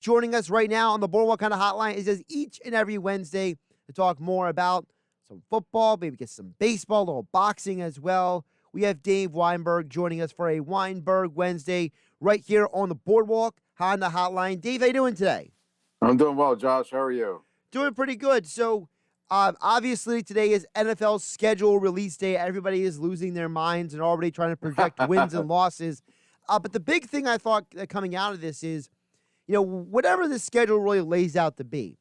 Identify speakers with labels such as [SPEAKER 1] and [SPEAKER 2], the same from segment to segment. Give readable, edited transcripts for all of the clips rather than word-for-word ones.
[SPEAKER 1] joining us right now on the Boardwalk Kind of Hotline. He says each and every Wednesday to talk more about some football, maybe get some baseball, a little boxing as well. We have Dave Weinberg joining us for a Weinberg Wednesday right here on the Boardwalk on the Hotline. Dave, how you doing today?
[SPEAKER 2] I'm doing well, Josh. How are you?
[SPEAKER 1] Doing pretty good. So, obviously, today is NFL's schedule release day. Everybody is losing their minds and already trying to project wins and losses. But the big thing I thought coming out of this is, whatever the schedule really lays out to be,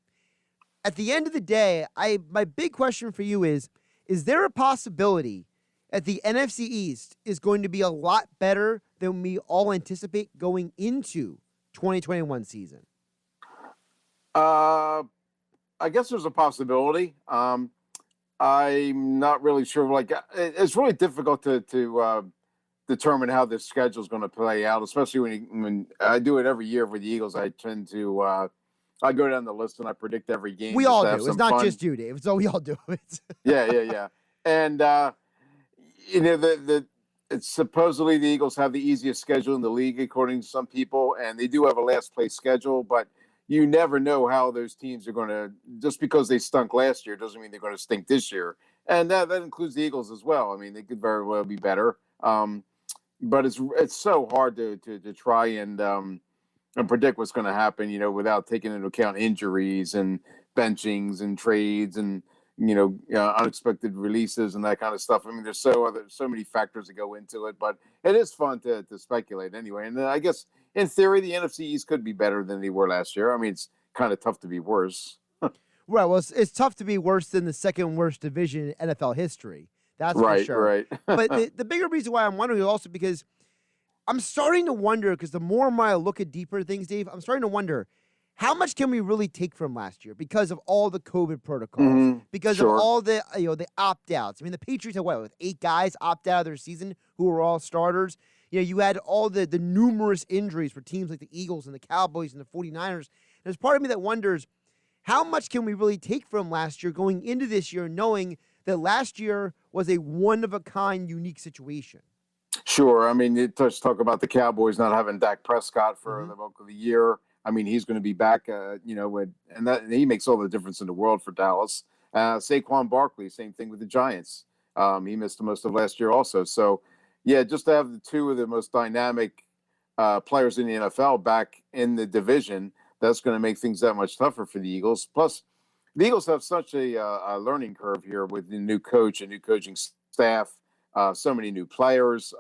[SPEAKER 1] at the end of the day, my big question for you is there a possibility that the NFC East is going to be a lot better than we all anticipate going into 2021 season?
[SPEAKER 2] I guess there's a possibility. I'm not really sure. Like, it's really difficult to determine how this schedule is going to play out, especially when I do it every year with the Eagles. I tend to I go down the list and I predict every game.
[SPEAKER 1] We all do. It's not just you, Dave. So we all do it.
[SPEAKER 2] Yeah. And it's supposedly the Eagles have the easiest schedule in the league, according to some people, and they do have a last place schedule, but you never know how those teams are going to, just because they stunk last year doesn't mean they're going to stink this year. And that includes the Eagles as well. I mean, they could very well be better. But it's so hard to try and predict what's going to happen, without taking into account injuries and benchings and trades and, unexpected releases and that kind of stuff. I mean, there's so many factors that go into it, but it is fun to speculate anyway. And I guess in theory, the NFC East could be better than they were last year. I mean, it's kind of tough to be worse.
[SPEAKER 1] Right. Well, it's tough to be worse than the second worst division in NFL history. That's
[SPEAKER 2] right,
[SPEAKER 1] for sure.
[SPEAKER 2] Right.
[SPEAKER 1] But the bigger reason why I'm wondering is also because I'm starting to wonder, because the more and more I look at deeper things, Dave, I'm starting to wonder, how much can we really take from last year because of all the COVID protocols, because of all the the opt-outs? I mean, the Patriots had with 8 guys opt out of their season who were all starters. You had all the numerous injuries for teams like the Eagles and the Cowboys and the 49ers. There's part of me that wonders, how much can we really take from last year going into this year, knowing that last year was a one-of-a-kind, unique situation? Sure.
[SPEAKER 2] I mean, let's talk about the Cowboys not having Dak Prescott for the bulk of the year. I mean, he's going to be back, and he makes all the difference in the world for Dallas. Saquon Barkley, same thing with the Giants. He missed most of last year also. So, yeah, just to have the two of the most dynamic players in the NFL back in the division, that's going to make things that much tougher for the Eagles. Plus, the Eagles have such a learning curve here with the new coach and new coaching staff, so many new players.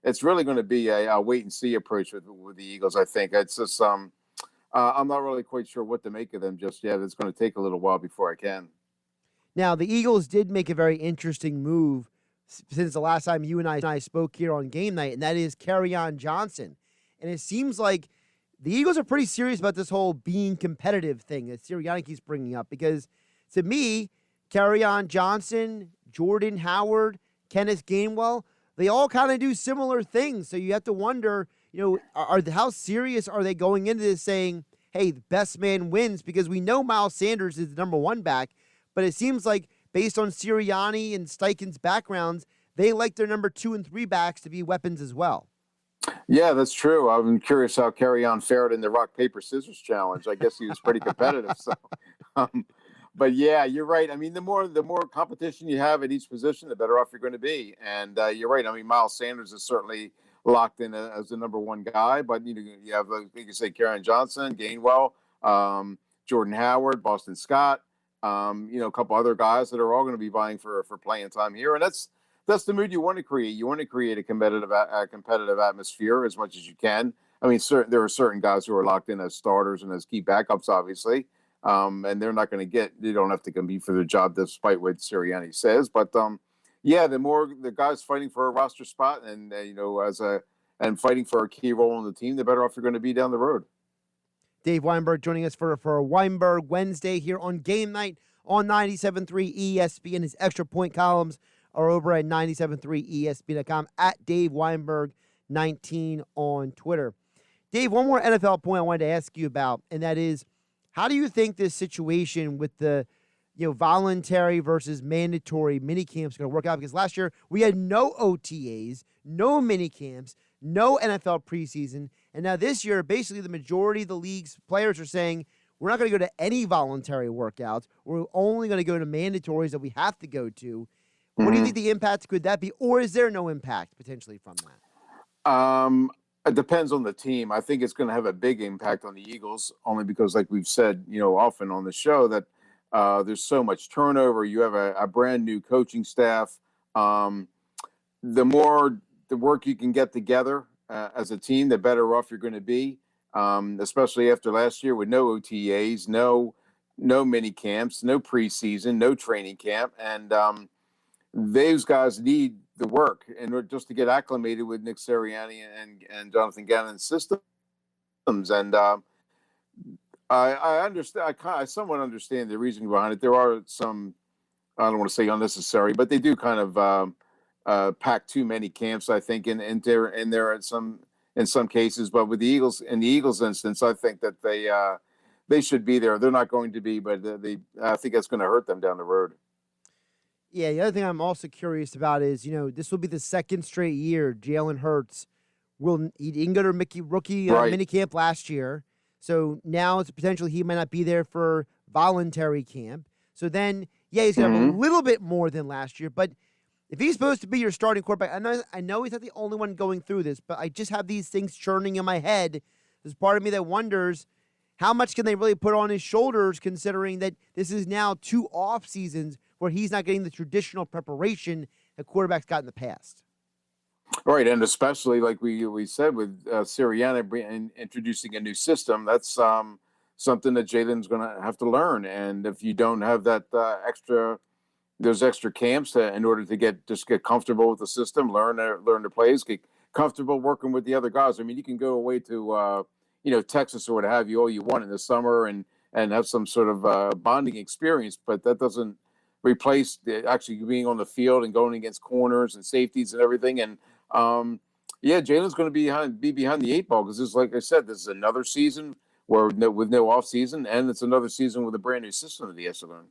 [SPEAKER 2] It's really going to be a wait-and-see approach with the Eagles, I think. It's just I'm not really quite sure what to make of them just yet. It's going to take a little while before I can.
[SPEAKER 1] Now, the Eagles did make a very interesting move since the last time you and I spoke here on game night, and that is Kerryon Johnson. And it seems like the Eagles are pretty serious about this whole being competitive thing that Sirianni keeps bringing up, because to me, Kerryon Johnson, Jordan Howard, Kenneth Gainwell, they all kind of do similar things. So you have to wonder, how serious are they going into this, saying, hey, the best man wins? Because we know Miles Sanders is the number 1 back, but it seems like based on Sirianni and Steichen's backgrounds, they like their number 2 and 3 backs to be weapons as well.
[SPEAKER 2] Yeah, that's true. I'm curious how Kerryon fared in the rock, paper, scissors challenge. I guess he was pretty competitive. So, but yeah, you're right. I mean, the more competition you have at each position, the better off you're going to be. And you're right. I mean, Miles Sanders is certainly locked in as the number 1 guy, but you have, like you say, Kerryon Johnson, Gainwell, Jordan Howard, Boston Scott, a couple other guys that are all going to be vying for playing time here. And that's the mood you want to create. You want to create a competitive atmosphere as much as you can. I mean, there are certain guys who are locked in as starters and as key backups, obviously, and they're not going to they don't have to compete for their job, despite what Sirianni says. But yeah, the more the guys fighting for a roster spot and and fighting for a key role in the team, the better off you're going to be down the road.
[SPEAKER 1] Dave Weinberg joining us for a Weinberg Wednesday here on Game Night on 97.3 ESPN. His extra point columns are over at 97.3 ESPN.com, at Dave Weinberg 19 on Twitter. Dave, one more NFL point I wanted to ask you about, and that is, how do you think this situation with the voluntary versus mandatory minicamps is going to work out? Because last year we had no OTAs, no minicamps, no NFL preseason, And now this year, basically the majority of the league's players are saying, we're not going to go to any voluntary workouts. We're only going to go to mandatories that we have to go to. What do you think the impact could that be? Or is there no impact potentially from that?
[SPEAKER 2] It depends on the team. I think it's going to have a big impact on the Eagles, only because, like we've said, often on the show, that there's so much turnover. You have a brand new coaching staff. The more the work you can get together as a team, the better off you're going to be. Especially after last year with no OTAs, no mini camps, no preseason, no training camp, and those guys need the work in order just to get acclimated with Nick Sirianni and Jonathan Gannon's systems. And I understand. I somewhat understand the reason behind it. There are some, I don't want to say unnecessary, but they do kind of pack too many camps, I think, in there in some cases. But with the Eagles, in the Eagles instance, I think that they should be there. They're not going to be, but I think that's going to hurt them down the road.
[SPEAKER 1] Yeah, the other thing I'm also curious about is, this will be the second straight year Jalen Hurts he didn't go to rookie minicamp last year. So now it's potential he might not be there for voluntary camp. So then, yeah, he's going to have a little bit more than last year. But if he's supposed to be your starting quarterback, I know he's not the only one going through this, but I just have these things churning in my head. There's part of me that wonders, how much can they really put on his shoulders, considering that this is now 2 off seasons where he's not getting the traditional preparation that quarterbacks got in the past.
[SPEAKER 2] Right, and especially like we said with Sirianni introducing a new system, that's something that Jalen's going to have to learn. And if you don't have that those extra camps in order to get comfortable with the system, learn the plays, get comfortable working with the other guys. I mean, you can go away to Texas or what have you all you want in the summer and have some sort of bonding experience, but that doesn't replace actually being on the field and going against corners and safeties and everything. And Jalen's going to be behind the 8 ball, because this, like I said, this is another season with no off season, and it's another season with a brand new system that he has to learn.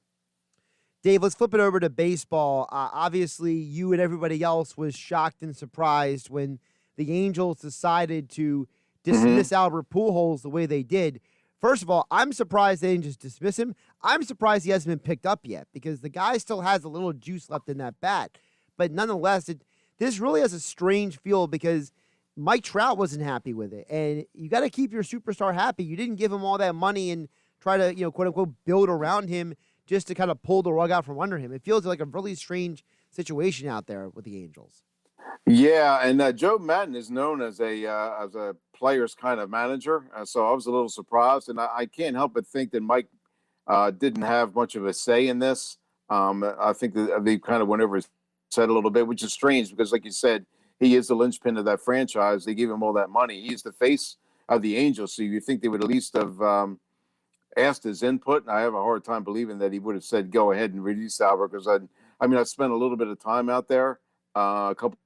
[SPEAKER 1] Dave, let's flip it over to baseball. Obviously, you and everybody else was shocked and surprised when the Angels decided to dismiss Albert Pujols the way they did. First of all, I'm surprised they didn't just dismiss him. I'm surprised he hasn't been picked up yet, because the guy still has a little juice left in that bat. But nonetheless, this really has a strange feel, because Mike Trout wasn't happy with it. And you got to keep your superstar happy. You didn't give him all that money and try to, quote unquote, build around him just to kind of pull the rug out from under him. It feels like a really strange situation out there with the Angels.
[SPEAKER 2] Yeah, and Joe Madden is known as a player's kind of manager, so I was a little surprised, and I can't help but think that Mike didn't have much of a say in this. I think that they kind of went over his head a little bit, which is strange because, like you said, he is the linchpin of that franchise. They give him all that money. He's the face of the Angels, so you think they would at least have asked his input. And I have a hard time believing that he would have said, go ahead and release Albert, because I spent a little bit of time out there a couple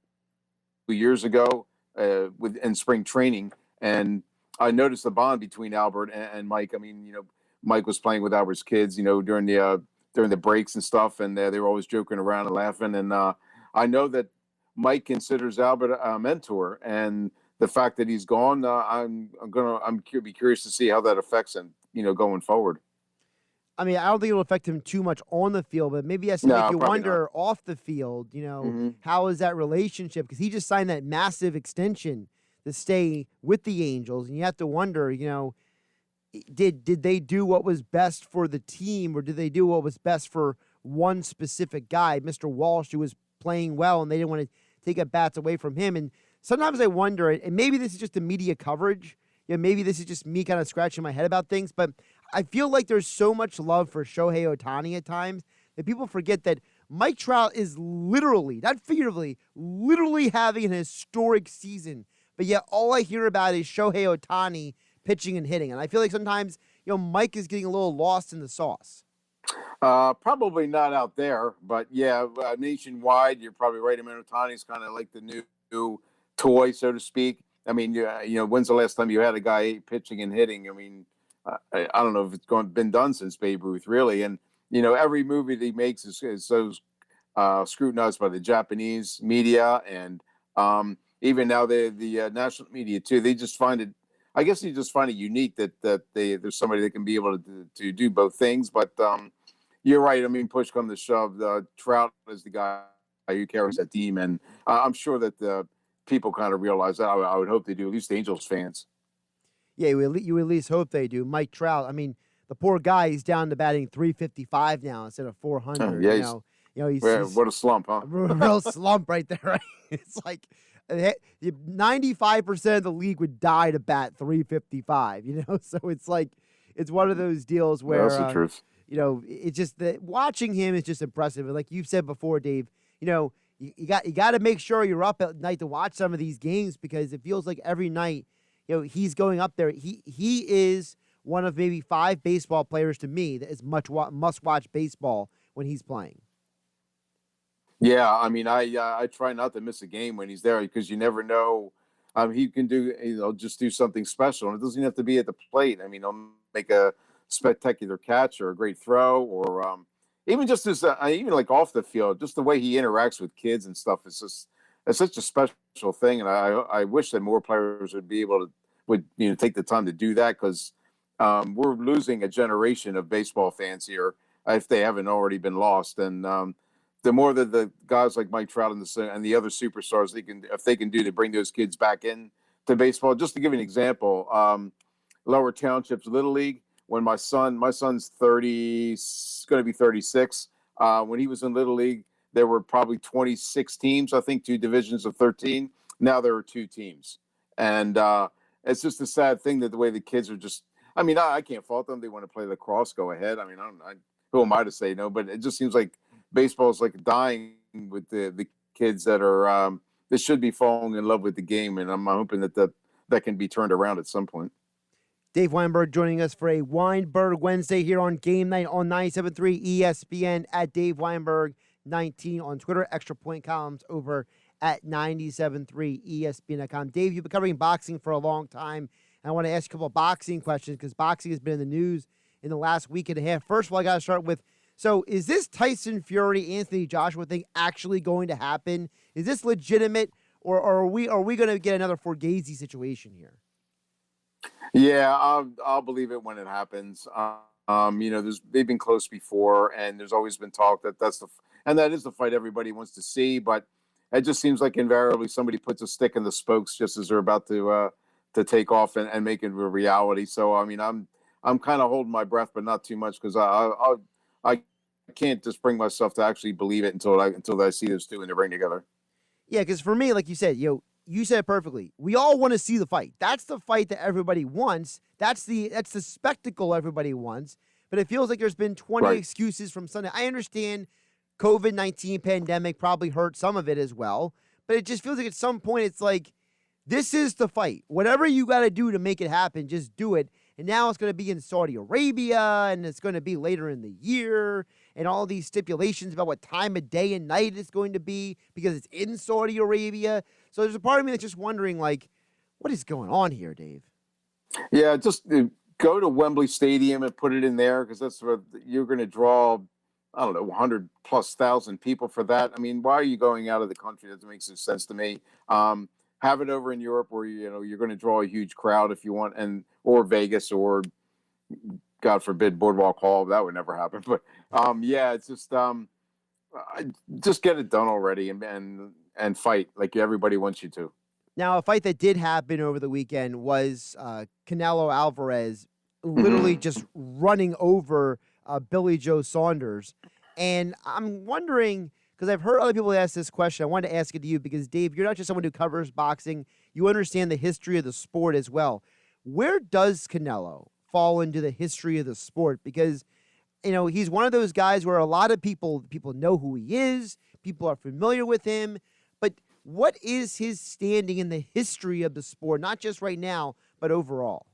[SPEAKER 2] years ago in spring training, and I noticed the bond between Albert and Mike. I mean, Mike was playing with Albert's kids, during the breaks and stuff, and they were always joking around and laughing. And I know that Mike considers Albert a mentor, and the fact that he's gone, I'm be curious to see how that affects him, going forward.
[SPEAKER 1] I mean, I don't think it'll affect him too much on the field, but maybe it has to make you wonder off the field, how is that relationship? Because he just signed that massive extension to stay with the Angels, and you have to wonder, did they do what was best for the team, or did they do what was best for one specific guy, Mr. Walsh, who was playing well, and they didn't want to take at bats away from him? And sometimes I wonder, and maybe this is just the media coverage, maybe this is just me kind of scratching my head about things, but I feel like there's so much love for Shohei Ohtani at times that people forget that Mike Trout is literally, not figuratively, literally having an historic season. But yet all I hear about is Shohei Ohtani pitching and hitting. And I feel like sometimes, Mike is getting a little lost in the sauce.
[SPEAKER 2] Probably not out there, but yeah, nationwide, you're probably right. I mean, Ohtani's kind of like the new toy, so to speak. I mean, when's the last time you had a guy pitching and hitting? I mean, I don't know if it's been done since Babe Ruth, really. And, every movie that he makes is so scrutinized by the Japanese media, and even now the national media, too. They just find it I guess you just find it unique that there's somebody that can be able to do both things. But you're right. I mean, push come to shove, Trout is the guy who carries that team, and I'm sure that the people kind of realize that. I would hope they do. At least the Angels fans.
[SPEAKER 1] Yeah, you at least hope they do. Mike Trout, I mean, the poor guy, he's down to batting 355 now instead of 400.
[SPEAKER 2] Yeah,
[SPEAKER 1] He's
[SPEAKER 2] what a slump, huh?
[SPEAKER 1] a real slump right there. Right? It's like 95% of the league would die to bat 355. So it's like it's one of those deals where
[SPEAKER 2] That's the truth.
[SPEAKER 1] It's just that watching him is just impressive. And like you've said before, Dave, you got to make sure you're up at night to watch some of these games because it feels like every night, he's going up there. He is one of maybe 5 baseball players to me that is must watch baseball when he's playing.
[SPEAKER 2] Yeah, I mean, I try not to miss a game when he's there because you never know. He can do just do something special, and it doesn't have to be at the plate. I mean, he'll make a spectacular catch or a great throw, or even just as even like off the field, just the way he interacts with kids and stuff. It's such a special thing, and I wish that more players would be able to take the time to do that because we're losing a generation of baseball fans here if they haven't already been lost, and the more that the guys like Mike Trout and the other superstars if they can do to bring those kids back in to baseball. Just to give you an example, Lower Townships Little League. When my son's 30, going to be 36. When he was in Little League, there were probably 26 teams. I think 2 divisions of 13. Now there are 2 teams, and it's just a sad thing that the way the kids are just. I mean, I can't fault them. They want to play lacrosse. Go ahead. I mean, who am I to say no? But it just seems like baseball is like dying with the kids that are that should be falling in love with the game, and I'm hoping that can be turned around at some point.
[SPEAKER 1] Dave Weinberg joining us for a Weinberg Wednesday here on Game Night on 97.3 ESPN at Dave Weinberg 19 on Twitter. Extra point columns over at 97.3 ESPN.com. Dave, you've been covering boxing for a long time. And I want to ask you a couple of boxing questions because boxing has been in the news in the last week and a half. First of all, I got to start with, so is this Tyson Fury, Anthony Joshua thing actually going to happen? Is this legitimate, or are we going to get another Forgazzi situation here?
[SPEAKER 2] Yeah, I'll believe it when it happens. They've been close before, and there's always been talk that that is the fight everybody wants to see. But it just seems like invariably somebody puts a stick in the spokes just as they're about to take off and make it a reality. So I mean, I'm kind of holding my breath, but not too much because I can't just bring myself to actually believe it until I see those two in the ring together.
[SPEAKER 1] Yeah, because for me, like you said, you said it perfectly. We all want to see the fight. That's the fight that everybody wants. That's the spectacle everybody wants. But it feels like there's been 20 excuses from Sunday. I understand COVID-19 pandemic probably hurt some of it as well. But it just feels like at some point it's like, this is the fight. Whatever you got to do to make it happen, just do it. And now it's going to be in Saudi Arabia, and it's going to be later in the year, and all these stipulations about what time of day and night it's going to be because it's in Saudi Arabia. So there's a part of me that's just wondering, like, what is going on here, Dave?
[SPEAKER 2] Yeah, just go to Wembley Stadium and put it in there because that's where you're going to draw, I don't know, 100,000+ people for that. I mean, why are you going out of the country? That doesn't make some sense to me. Have it over in Europe where you're going to draw a huge crowd if you want, or Vegas, or God forbid Boardwalk Hall. That would never happen. But yeah, it's just get it done already and fight like everybody wants you to.
[SPEAKER 1] Now, a fight that did happen over the weekend was Canelo Alvarez literally just running over Billy Joe Saunders. And I'm wondering, because I've heard other people ask this question, I wanted to ask it to you because, Dave, you're not just someone who covers boxing. You understand the history of the sport as well. Where does Canelo fall into the history of the sport? Because, he's one of those guys where a lot of people know who he is. People are familiar with him. But what is his standing in the history of the sport, not just right now, but overall?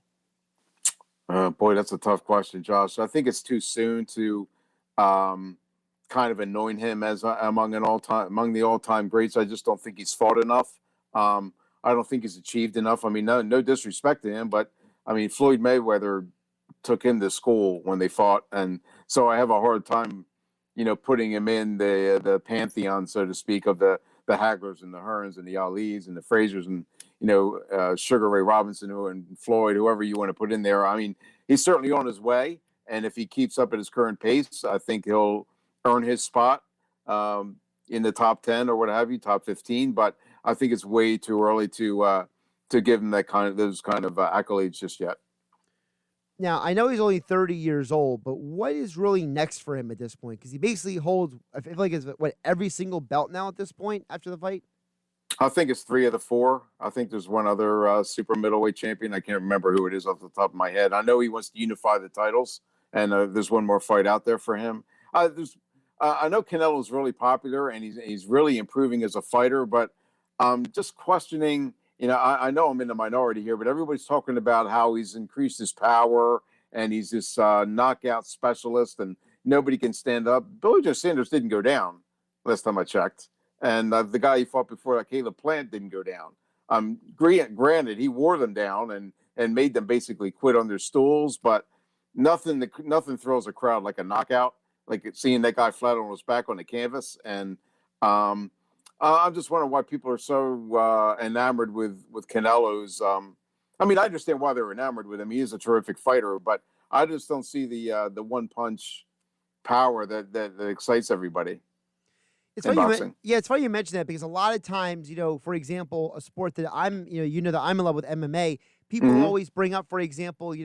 [SPEAKER 2] Boy, that's a tough question, Josh. I think it's too soon to kind of anoint him as among the all-time greats. I just don't think he's fought enough. I don't think he's achieved enough. I mean, no disrespect to him, but I mean, Floyd Mayweather took him to school when they fought, and so I have a hard time, putting him in the pantheon, so to speak, of the Haglers and the Hearns and the Alis and the Frasers and Sugar Ray Robinson and Floyd, whoever you want to put in there. I mean, he's certainly on his way, and if he keeps up at his current pace, I think he'll earn his spot in the top 10 or what have you, top 15. But I think it's way too early to give him those kind of accolades just yet.
[SPEAKER 1] Now, I know he's only 30 years old, but what is really next for him at this point? Because he basically holds, I feel like it's every single belt now at this point after the fight?
[SPEAKER 2] I think it's 3 of the 4. I think there's one other super middleweight champion. I can't remember who it is off the top of my head. I know he wants to unify the titles, and there's one more fight out there for him. I know Canelo's really popular, and he's really improving as a fighter, but just questioning. I know I'm in the minority here, but everybody's talking about how he's increased his power and he's this knockout specialist and nobody can stand up. Billy Joe Sanders didn't go down last time I checked. And the guy he fought before, Caleb Plant, didn't go down. Granted, he wore them down and made them basically quit on their stools, but nothing thrills a crowd like a knockout, like seeing that guy flat on his back on the canvas. And I'm just wondering why people are so enamored with Canelo's. I mean, I understand why they're enamored with him. He is a terrific fighter, but I just don't see the one punch power that excites everybody.
[SPEAKER 1] It's funny it's funny you mention that because a lot of times, for example, a sport that that I'm in love with, MMA. People always bring up, for example,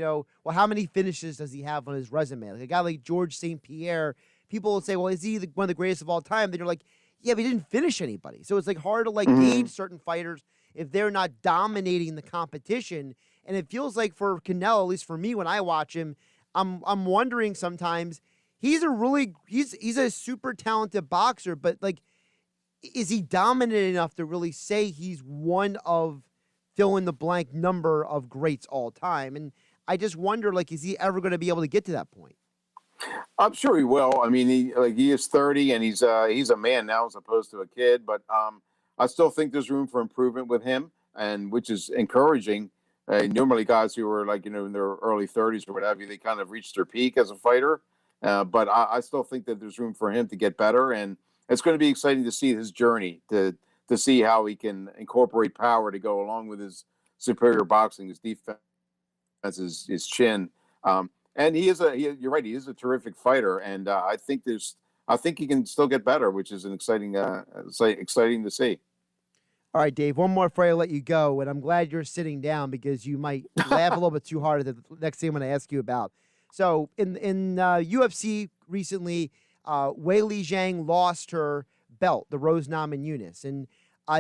[SPEAKER 1] well, how many finishes does he have on his resume? Like a guy like George St. Pierre, people will say, well, is he one of the greatest of all time? Then you're like, yeah, but he didn't finish anybody. So it's like hard to gauge certain fighters if they're not dominating the competition. And it feels like for Canelo, at least for me when I watch him, I'm wondering sometimes he's a super talented boxer, but is he dominant enough to really say he's one of fill in the blank number of greats all time? And I just wonder, is he ever going to be able to get to that point?
[SPEAKER 2] I'm sure he will. I mean, he is 30 and he's a man now as opposed to a kid, but I still think there's room for improvement with him, and which is encouraging. Normally guys who are in their early 30s or what have you, they kind of reach their peak as a fighter. But I still think that there's room for him to get better, and it's going to be exciting to see his journey, to see how he can incorporate power to go along with his superior boxing, his defense, his chin. And you're right, he is a terrific fighter, and I think he can still get better, which is an exciting to see.
[SPEAKER 1] All right, Dave, one more before I let you go, and I'm glad you're sitting down because you might laugh a little bit too hard at the next thing I'm going to ask you about. So in UFC recently, Weili Zhang lost her belt, the Rose Namajunas, and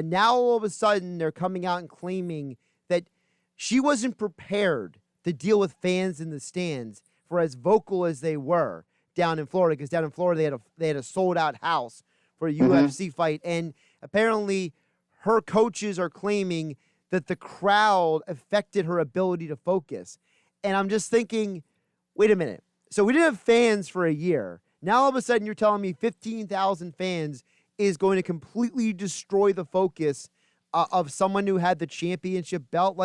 [SPEAKER 1] now all of a sudden they're coming out and claiming that she wasn't prepared to deal with fans in the stands for as vocal as they were down in Florida, because down in Florida they had a sold-out house for a UFC fight, and apparently her coaches are claiming that the crowd affected her ability to focus. And I'm just thinking, wait a minute. So we didn't have fans for a year. Now all of a sudden you're telling me 15,000 fans is going to completely destroy the focus of someone who had the championship belt?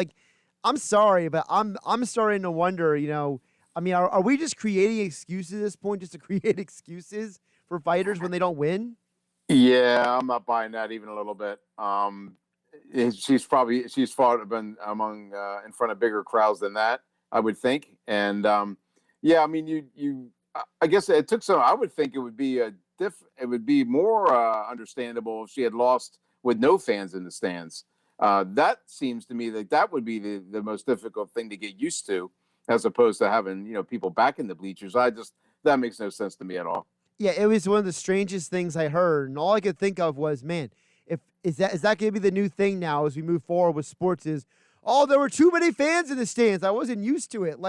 [SPEAKER 1] I'm sorry, but I'm starting to wonder, I mean, are we just creating excuses at this point just to create excuses for fighters when they don't win?
[SPEAKER 2] Yeah, I'm not buying that even a little bit. She's fought among in front of bigger crowds than that, I would think. And yeah, I mean, I guess it took some. I would think it would be more understandable if she had lost with no fans in the stands. That seems to me that would be the most difficult thing to get used to, as opposed to having people back in the bleachers. That makes no sense to me at all.
[SPEAKER 1] Yeah, it was one of the strangest things I heard, and all I could think of was, man, is that going to be the new thing now as we move forward with sports? Is there were too many fans in the stands. I wasn't used to it.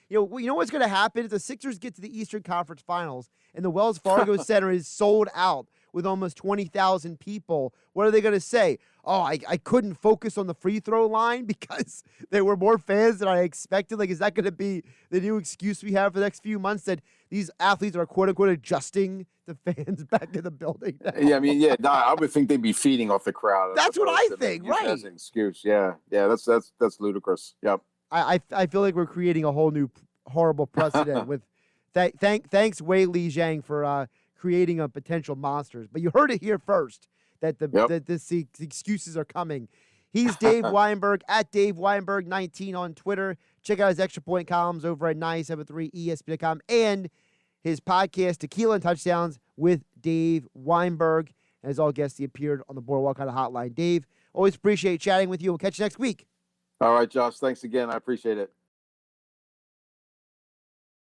[SPEAKER 1] You know what's going to happen if the Sixers get to the Eastern Conference Finals and the Wells Fargo Center is sold out with almost 20,000 people? What are they going to say? Oh, I couldn't focus on the free throw line because there were more fans than I expected. Is that going to be the new excuse we have for the next few months, that these athletes are quote unquote adjusting the fans back in the building now?
[SPEAKER 2] Yeah, I mean, I would think they'd be feeding off the crowd.
[SPEAKER 1] That's what I think, right?
[SPEAKER 2] As an excuse. Yeah, that's ludicrous. Yep.
[SPEAKER 1] I feel like we're creating a whole new horrible precedent with thanks Weili Zhang for creating a potential monsters. But you heard it here first. that the excuses are coming. He's Dave Weinberg at Dave Weinberg19 on Twitter. Check out his Extra Point columns over at 973ESPN.com and his podcast, Tequila and Touchdowns with Dave Weinberg. As all guests, he appeared on the Boardwalk Kind of Hotline. Dave, always appreciate chatting with you. We'll catch you next week.
[SPEAKER 2] All right, Josh. Thanks again. I appreciate it.